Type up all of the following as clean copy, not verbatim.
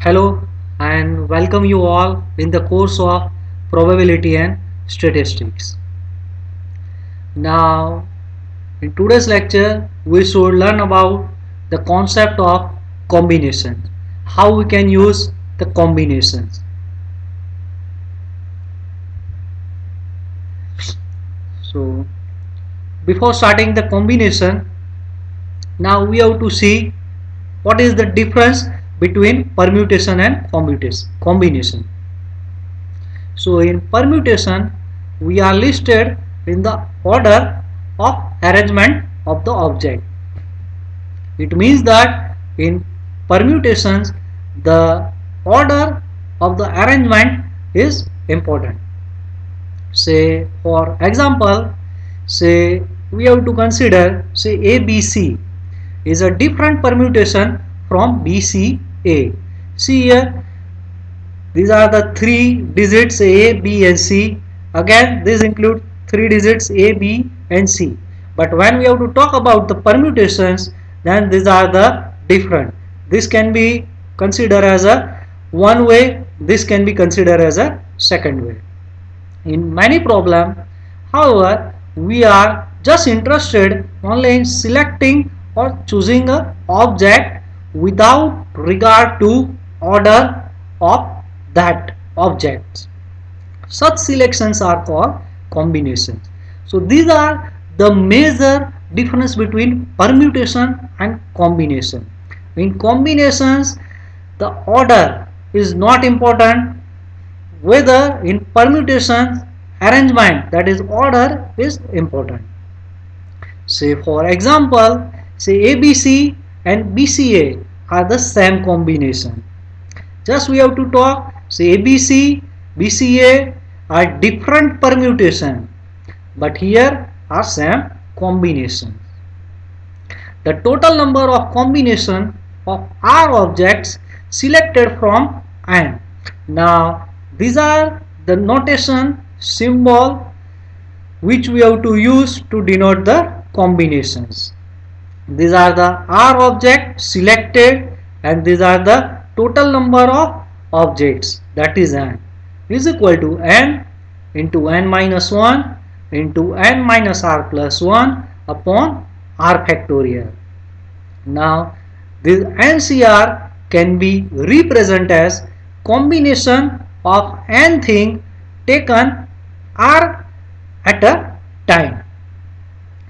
Hello and welcome you all in the course of probability and statistics. Now, in today's lecture, we should learn about the concept of combination, how we can use the combinations. So, before starting the combination, now we have to see what is the difference between permutation and combination. So in permutation, we are listed in the order of arrangement of the object. It means that in permutations, the order of the arrangement is important. Say for example, say we have to consider say ABC is a different permutation from BCA. See here, these are the three digits A, B and C. Again, this includes three digits A, B and C. But when we have to talk about the permutations, then these are the different. This can be considered as a one way, this can be considered as a second way. In many problems, however, we are just interested only in selecting or choosing a object without regard to order of that object. Such selections are called combinations. So these are the major difference between permutation and combination. In combinations, the order is not important, whether in permutations arrangement, that is order, is important. Say for example, say ABC and BCA are the same combination. Just we have to talk, say ABC, BCA are different permutation, but here are same combination. The total number of combination of R objects selected from N. Now these are the notation symbol which we have to use to denote the combinations. These are the R objects selected and these are the total number of objects, that is N, is equal to N into N minus 1 into N minus R plus 1 upon R factorial. Now this NCR can be represented as combination of N thing taken R at a time.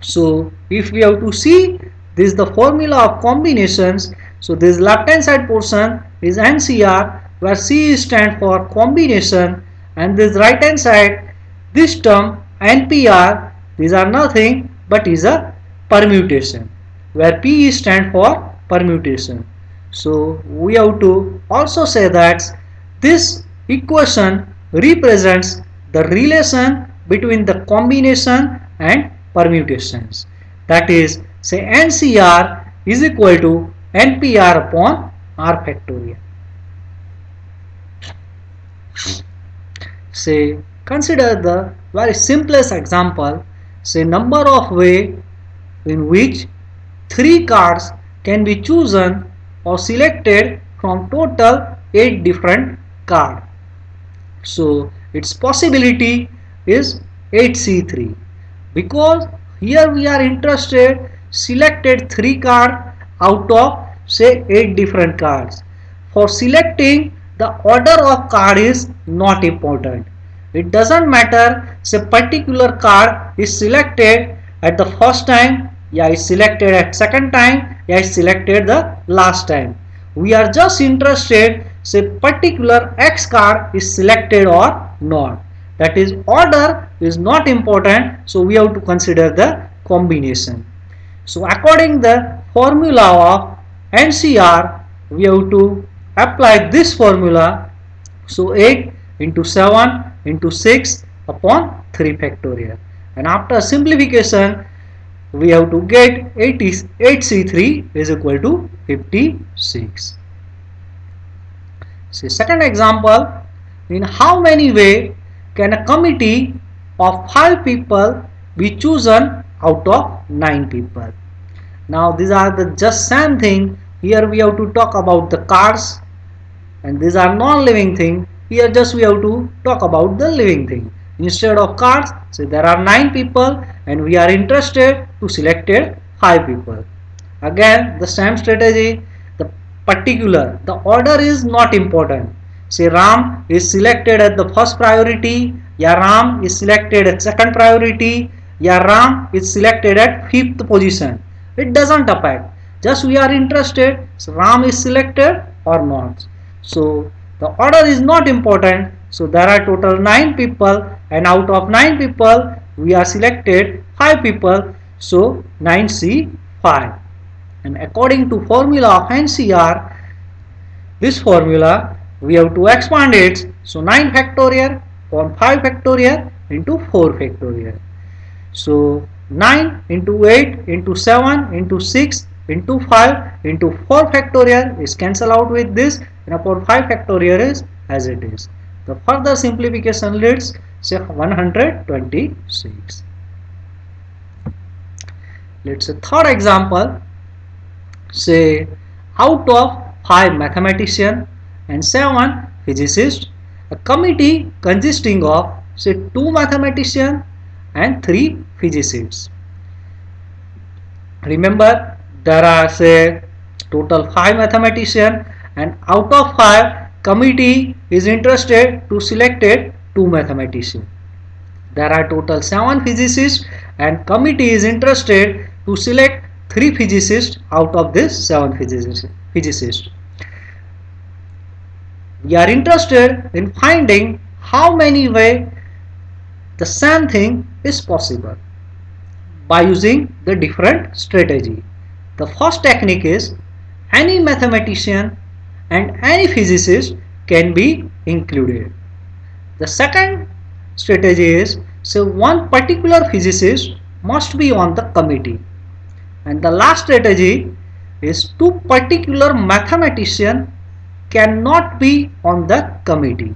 So if we have to see this is the formula of combinations, so this left hand side portion is NCR where C stands for combination, and this right hand side, this term NPR, these are nothing but is a permutation where P stands for permutation. So we have to also say that this equation represents the relation between the combination and permutations, that is say NCR is equal to NPR upon R factorial. Say consider the very simplest example, say number of way in which 3 cards can be chosen or selected from total 8 different cards. So its possibility is 8C3, because here we are interested selected 3 cards out of say 8 different cards. For selecting, the order of card is not important. It doesn't matter say particular card is selected at the first time, yeah is selected at second time, yeah is selected the last time. We are just interested say particular X card is selected or not. That is order is not important, so we have to consider the combination. So according the formula of NCR, we have to apply this formula. So 8 into 7 into 6 upon 3 factorial, and after simplification we have to get 8C3 is equal to 56. See second example, in how many ways can a committee of 5 people be chosen out of 9 people? Now these are the just same thing. Here we have to talk about the cards. and these are non-living thing. Here just we have to talk about the living thing. Instead of cards, say there are 9 people and we are interested to selected 5 people. Again the same strategy, the the order is not important. Say Ram is selected at the first priority, yeah Ram is selected at second priority, yeah Ram is selected at 5th position. It doesn't affect. Just we are interested, so Ram is selected or not. So the order is not important. So there are total 9 people and out of 9 people we are selected 5 people. So 9C 5. And according to formula of NCR, this formula we have to expand it. So 9 factorial upon 5 factorial into 4 factorial. So 9 into 8 into 7 into 6 into 5 into 4 factorial is cancelled out with this, and upon 5 factorial is as it is. The further simplification leads say 126. Let's say third example. Say out of 5 mathematicians and 7 physicists, a committee consisting of say 2 mathematicians and 3 physicists. Remember there are say total 5 mathematicians and out of 5 committee is interested to selected 2 mathematicians. There are total 7 physicists and committee is interested to select 3 physicists out of this 7 physicists. We are interested in finding how many ways the same thing is possible by using the different strategy. The first technique is any mathematician and any physicist can be included. The second strategy is so one particular physicist must be on the committee, and the last strategy is 2 particular mathematicians cannot be on the committee.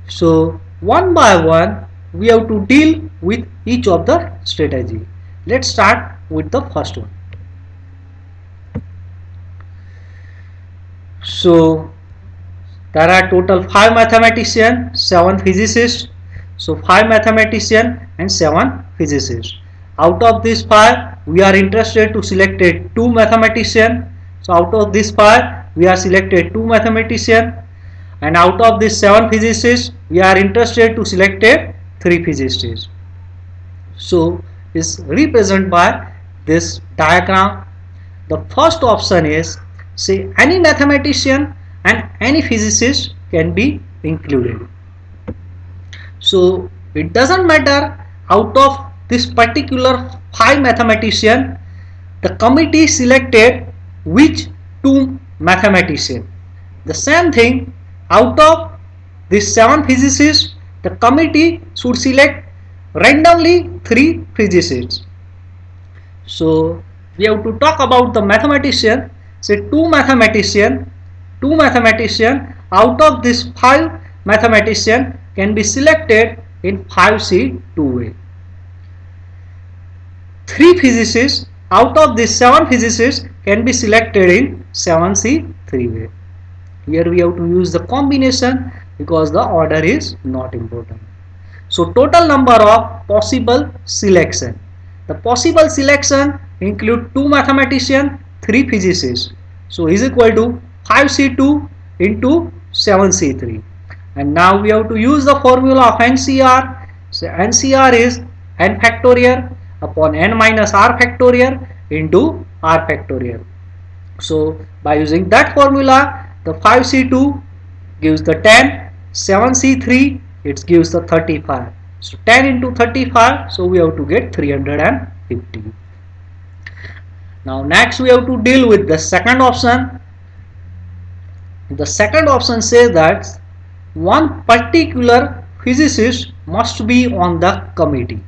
So one by one we have to deal with each of the strategy. Let's start with the first one. So there are total 5 mathematicians, 7 physicists. So 5 mathematicians and 7 physicists. Out of these 5 we are interested to select 2 mathematicians. So out of these 5 we are selected 2 mathematicians, and out of these 7 physicists we are interested to select 3 physicists. So is represented by this diagram. The first option is say any mathematician and any physicist can be included. So it doesn't matter out of this particular 5 mathematician the committee selected which 2 mathematician. The same thing out of this 7 physicists the committee should select randomly 3 physicists. So we have to talk about the mathematician. Say 2 mathematician out of this 5 mathematician can be selected in 5C 2 way. 3 physicists out of this 7 physicists can be selected in 7C 3 way. Here we have to use the combination because the order is not important. So total number of possible selection. The possible selection include 2 mathematicians, 3 physicists. So is equal to 5C2 into 7C3. And now we have to use the formula of NCR. So NCR is n factorial upon n minus r factorial into r factorial. So by using that formula, the 5C2 gives the 10, 7C3 it gives the 35. So 10 into 35, so we have to get 350. Now next we have to deal with the second option. The second option says that one particular physicist must be on the committee.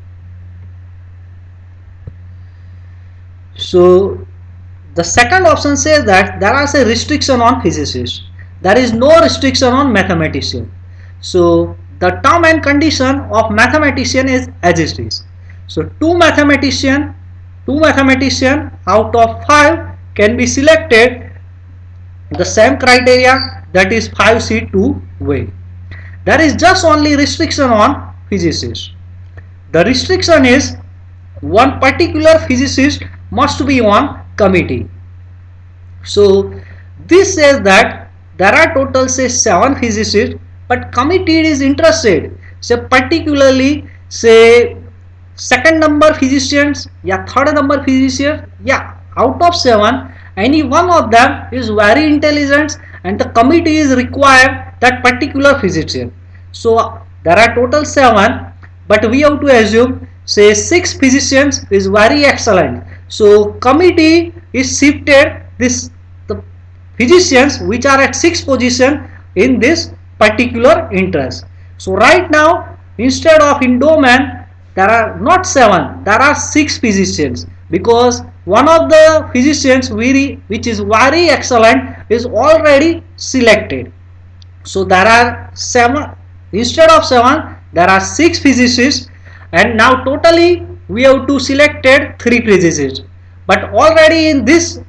So the second option says that there is a restriction on physicists. There is no restriction on mathematician. So the term and condition of mathematician is as it is. So 2 mathematician out of 5 can be selected the same criteria, that is 5C2 way. There is just only restriction on physicists. The restriction is one particular physicist must be on committee. So this says that there are total say 7 physicists, but committee is interested say particularly say second number physicians, yeah, third number physician, yeah, out of 7 any one of them is very intelligent and the committee is required that particular physician. So there are total 7, but we have to assume say 6 physicians is very excellent, so committee is shifted this the physicians which are at 6th position in this particular interest. So right now instead of endowment there are not 7, there are 6 physicians, because one of the physicians which is very excellent is already selected. So there are 7, instead of 7 there are 6 physicists, and now totally we have to selected 3 physicists, but already in this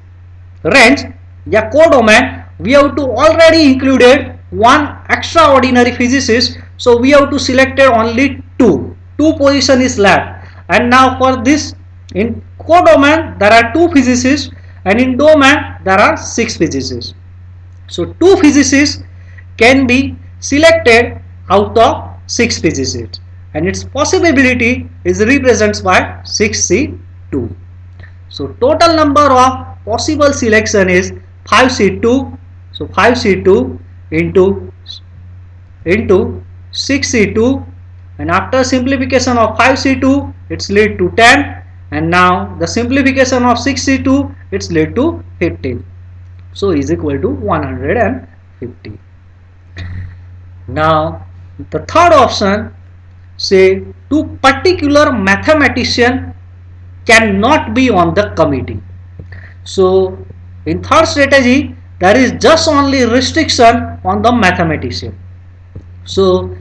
range, yeah, codomain, we have to already included one extraordinary physicist, so we have to selected only 2 position is left. And now for this in codomain there are 2 physicists, and in domain there are 6 physicists. So 2 physicists can be selected out of 6 physicists, and its possibility is represented by 6C2. So total number of possible selection is 5C2. So 5C2 into 6C2, and after simplification of 5C2 it's lead to 10, and now the simplification of 6C2 it's lead to 15. So is equal to 150. Now the third option, say two particular mathematician cannot be on the committee. So in third strategy there is just only restriction on the mathematician. So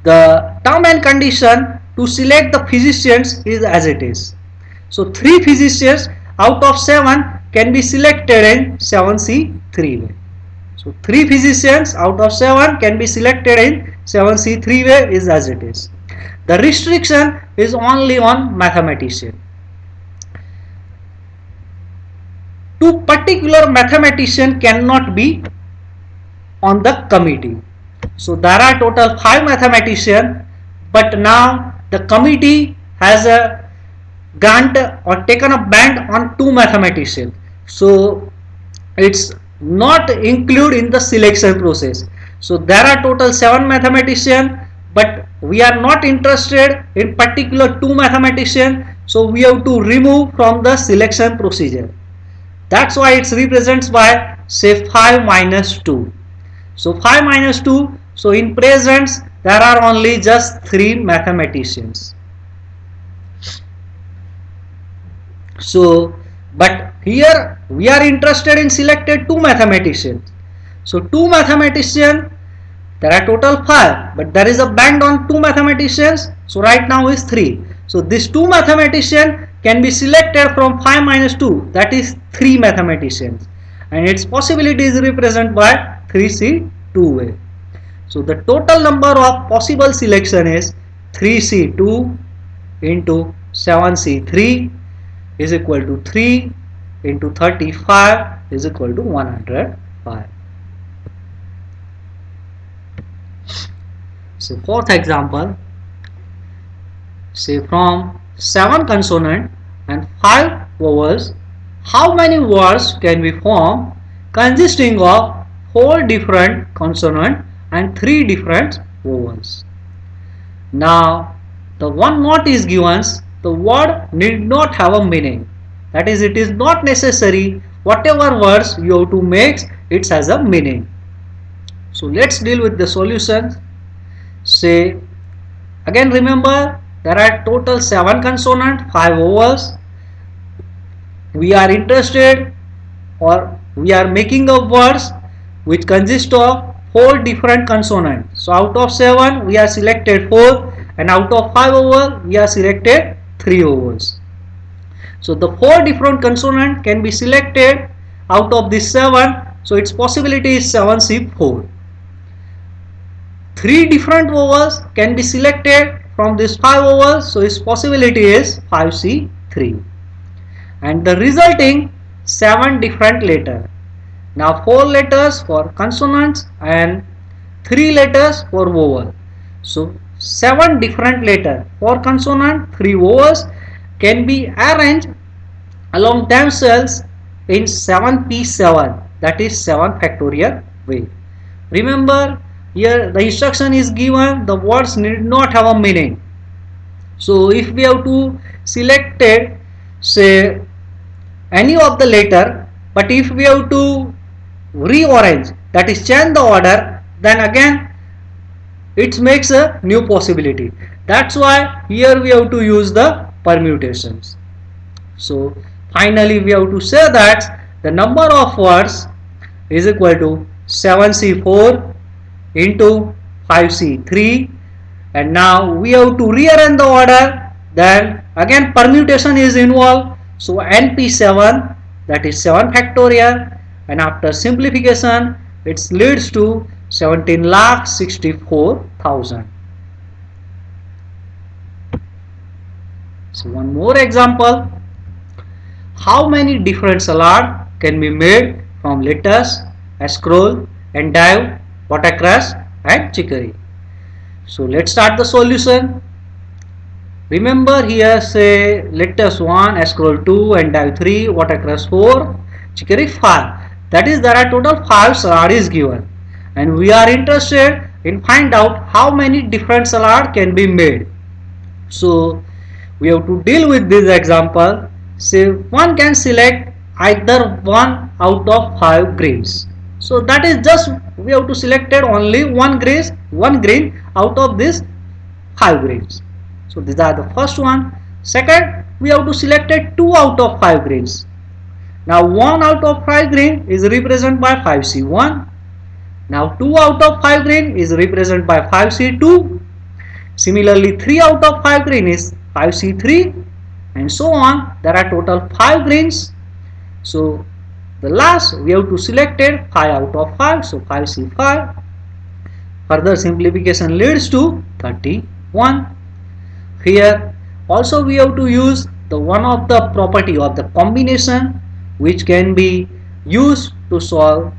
the term and condition to select the physicians is as it is. So 3 physicians out of 7 can be selected in 7C3 way. So 3 physicians out of 7 can be selected in 7C3 way is as it is. The restriction is only on mathematician. Two particular mathematician cannot be on the committee. So there are total 5 mathematicians, but now the committee has a grant or taken a band on 2 mathematicians. So it's not include in the selection process. So there are total 7 mathematicians, but we are not interested in particular 2 mathematicians, so we have to remove from the selection procedure. That's why it's represents by say 5 minus 2. So 5 minus 2, so in presence there are only just 3 mathematicians. So but here we are interested in selected 2 mathematicians. So 2 mathematicians, there are total 5, but there is a band on 2 mathematicians, so right now is 3. So this 2 mathematician can be selected from 5 minus 2, that is 3 mathematicians, and its possibility is represented by 3C2 way. So the total number of possible selection is 3C2 into 7C3 is equal to 3 into 35 is equal to 105. So fourth example, say from 7 consonant and 5 vowels, how many words can be formed consisting of 4 different consonant and 3 different vowels? Now the one note is given, the word need not have a meaning. That is, it is not necessary whatever words you have to make it has a meaning. So let's deal with the solutions. Say again, remember there are total 7 consonant, 5 vowels. We are interested or we are making up words which consist of 4 different consonants. So out of 7 we are selected 4, and out of 5 vowels we are selected 3 vowels. So the 4 different consonant can be selected out of this 7. So its possibility is 7C4. Three different vowels can be selected from these five vowels, so its possibility is 5C3. And the resulting 7 different letters. Now 4 letters for consonants and 3 letters for vowel. So 7 different letters for consonant, 3 vowels can be arranged along themselves in 7p7, that is 7 factorial way. Remember, here the instruction is given, the words need not have a meaning. So if we have to select say any of the letter, but if we have to rearrange, that is change the order, then again it makes a new possibility. That's why here we have to use the permutations. So finally we have to say that the number of words is equal to 7C4 into 5C3, and now we have to rearrange the order, then again permutation is involved. So NP7, that is 7 factorial, and after simplification it leads to 17,64,000. So one more example, how many different salad can be made from lettuce, scroll, endive, watercress and chicory. So let's start the solution. Remember here say lettuce 1, scroll 2, endive 3, watercress 4, chicory 5. That is, there are total 5 salad is given, and we are interested in find out how many different salad can be made. So we have to deal with this example. Say one can select either one out of 5 greens. So that is just we have to select only one green out of this 5 greens. So these are the first one. Second, we have to select 2 out of 5 greens. Now 1 out of 5 green is represented by 5C1. Now 2 out of 5 green is represented by 5C2. Similarly 3 out of 5 green is 5C3, and so on. There are total 5 greens. So the last we have to select 5 out of 5, so 5C5. Further simplification leads to 31. Here also we have to use the one of the property of the combination, which can be used to solve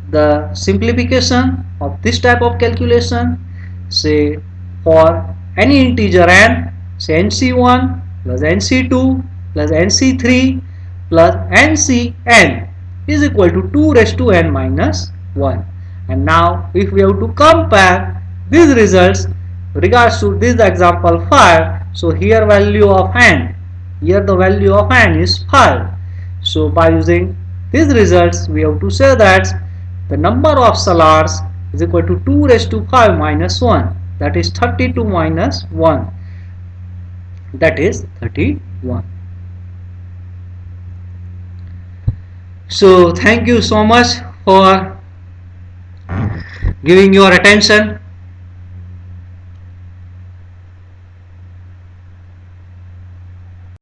the simplification of this type of calculation. Say for any integer n, say nc1 plus nc2 plus nc3 plus ncn is equal to 2 raised to n minus 1. And now if we have to compare these results regards to this example 5, so here value of n, here the value of n is 5. So by using these results we have to say that the number of salars is equal to 2 raised to 5 minus 1, that is 32 minus 1, that is 31. So thank you so much for giving your attention.